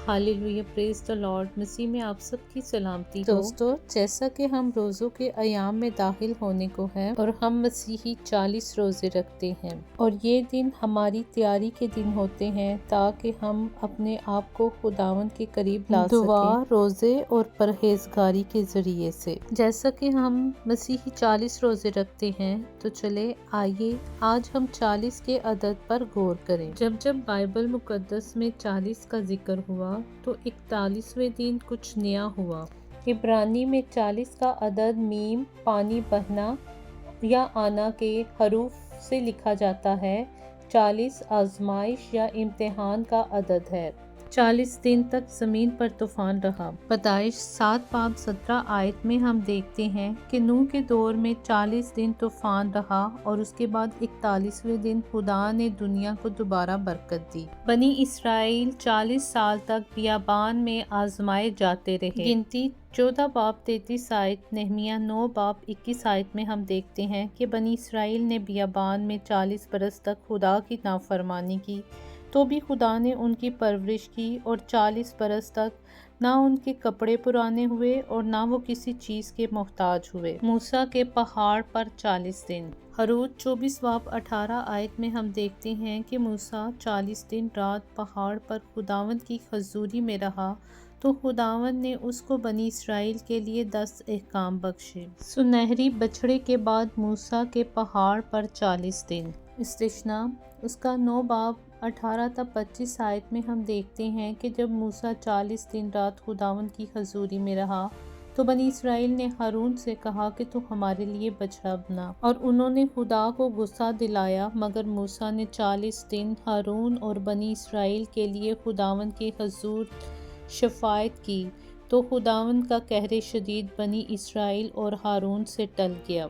Hallelujah, praise the lord. मसीह में आप सबकी सलामती हो। दोस्तों, जैसा कि हम रोज़ों के अयाम में दाखिल होने को हैं और हम मसीही 40 रोज़े रखते हैं और ये दिन हमारी तैयारी के दिन होते हैं ताकि हम अपने आप को खुदावंद के करीब ला सकें दुआ, रोज़े और परहेजगारी के ज़रिए से। जैसा कि हम मसीही 40 रोज़े रखते हैं तो चले आइए आज हम 40 के अदद पर गौर करें। जब बाइबल मुकद्दस में 40 का जिक्र हुआ तो 41वें दिन कुछ नया हुआ। इब्रानी में 40 का अदद मीम पानी बहना या आना के हरूफ से लिखा जाता है। 40 आजमाइश या इम्तिहान का अदद है। 40 दिन तक ज़मीन पर तूफान रहा। पैदाइश 7 बाब 17 आयत में हम देखते हैं कि नूह के दौर में 40 दिन तूफान रहा और उसके बाद 41वें दिन खुदा ने दुनिया को दोबारा बरकत दी। बनी इसराइल 40 साल तक बियाबान में आजमाए जाते रहे। गिनती 14 बाब 33 आयत, नहमिया 9 बाब 21 आयत में हम देखते हैं कि बनी इसराइल ने बियाबान में 40 बरस तक खुदा की नाफरमानी की, तो भी खुदा ने उनकी परवरिश की और 40 बरस तक ना उनके कपड़े पुराने हुए और ना वो किसी चीज़ के मोहताज हुए। मूसा के पहाड़ पर 40 दिन। हरूज 24 बाब 18 आयत में हम देखते हैं कि मूसा 40 दिन रात पहाड़ पर खुदावंद की हजूरी में रहा, तो खुदावंद ने उसको बनी इसराइल के लिए 10 अहकाम बख्शे। सुनहरी बछड़े के बाद मूसा के पहाड़ पर 40 दिन। इस्तिशना उसका 9 बाब 18 तक 25 आयत में हम देखते हैं कि जब मूसा 40 दिन रात खुदावंद की हजूरी में रहा तो बनी इसराइल ने हारून से कहा कि तू हमारे लिए बछड़ा बना, और उन्होंने खुदा को गुस्सा दिलाया, मगर मूसा ने 40 दिन हारून और बनी इसराइल के लिए खुदावंद के हजूर शफायत की, तो खुदावंद का कहर शदीद बनी इसराइल और हारून से टल गया।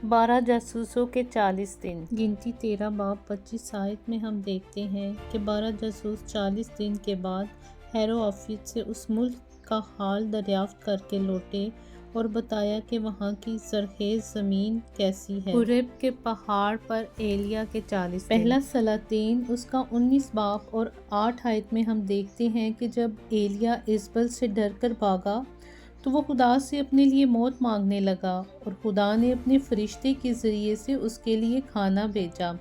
12 जासूसों के 40 दिन। गिनती 13 बाब 25 आयत में हम देखते हैं कि 12 जासूस 40 दिन के बाद हैरो आफिद से उस मुल्क का हाल दरियाफ्त करके लौटे और बताया कि वहाँ की जरखेज ज़मीन कैसी है। हुरैब के पहाड़ पर एलिया के 40 दिन। पहला सलातीन उसका 19 बाब और 8 आयत में हम देखते हैं कि जब एलिया इजबल से डर कर भागा तो वो खुदा से अपने लिए मौत मांगने लगा और खुदा ने अपने फरिश्ते के ज़रिए से उसके लिए खाना भेजा,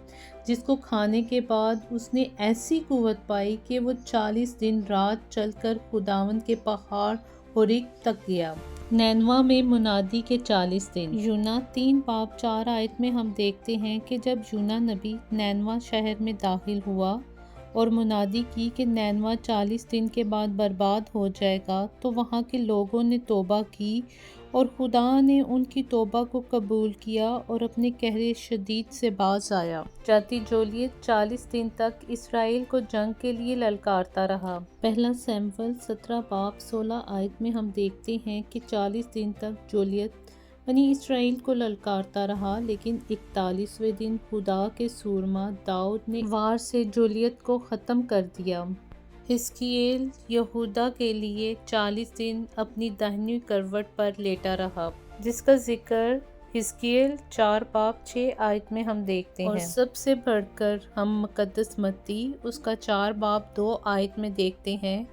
जिसको खाने के बाद उसने ऐसी कुव्वत पाई कि वो 40 दिन रात चलकर खुदावंद के पहाड़ हुरिक तक गया। नैनवा में मुनादी के 40 दिन। यूना 3 बाब 4 आयत में हम देखते हैं कि जब यूना नबी नैनवा शहर में दाखिल हुआ और मुनादी की कि नैनवा 40 दिन के बाद बर्बाद हो जाएगा, तो वहाँ के लोगों ने तौबा की और खुदा ने उनकी तौबा को कबूल किया और अपने कहरे शदीद से बाज आया। जाती जोलियत 40 दिन तक इसराइल को जंग के लिए ललकारता रहा। पहला सैमुएल 17 बाब 16 आयत में हम देखते हैं कि 40 दिन तक जोलियत बनी इसराइल को ललकारता रहा, लेकिन 41वें दिन खुदा के सूरमा दाऊद ने वार से जोलियत को ख़त्म कर दिया। हिस्कियेल यहूदा के लिए 40 दिन अपनी दाहिनी करवट पर लेटा रहा, जिसका जिक्र हिस्कियेल 4 बाब 6 आयत में हम देखते हैं। और सबसे बढ़कर हम मुकद्दस मत्ती उसका 4 बाब 2 आयत में देखते हैं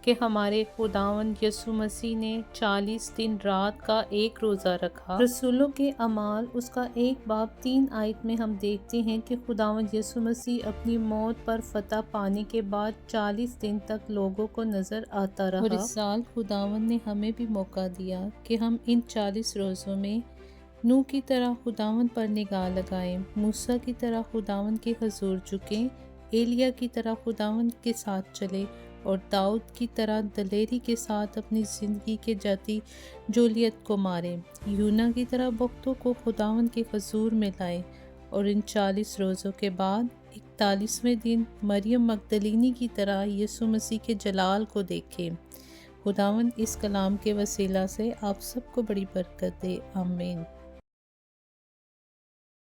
कि हमारे खुदावंद यसु मसीह ने 40 दिन रात का एक रोज़ा रखा। रसूलों के अमाल उसका 1 बाब 3 आयत में हम देखते हैं कि खुदावंद यसु मसीह अपनी मौत पर फतह पाने के बाद 40 दिन तक लोगों को नज़र आता रहा। और इस साल खुदावंद ने हमें भी मौका दिया कि हम इन 40 रोज़ों में नूह की तरह खुदावंद पर निगाह लगाएं, मूसा की तरह खुदावंद के हजूर झुकें, एलिया की तरह खुदावंद के साथ चले और दाऊद की तरह दलेरी के साथ अपनी ज़िंदगी के जाती जोलियत को मारें, यूना की तरह वक्तों को खुदावंद के हजूर में लाएं और इन 40 रोज़ों के बाद 41वें दिन मरियम मगदलीनी की तरह यीशु मसीह के जलाल को देखें। खुदावंद इस कलाम के वसीला से आप सबको बड़ी बरकत दे। आमीन।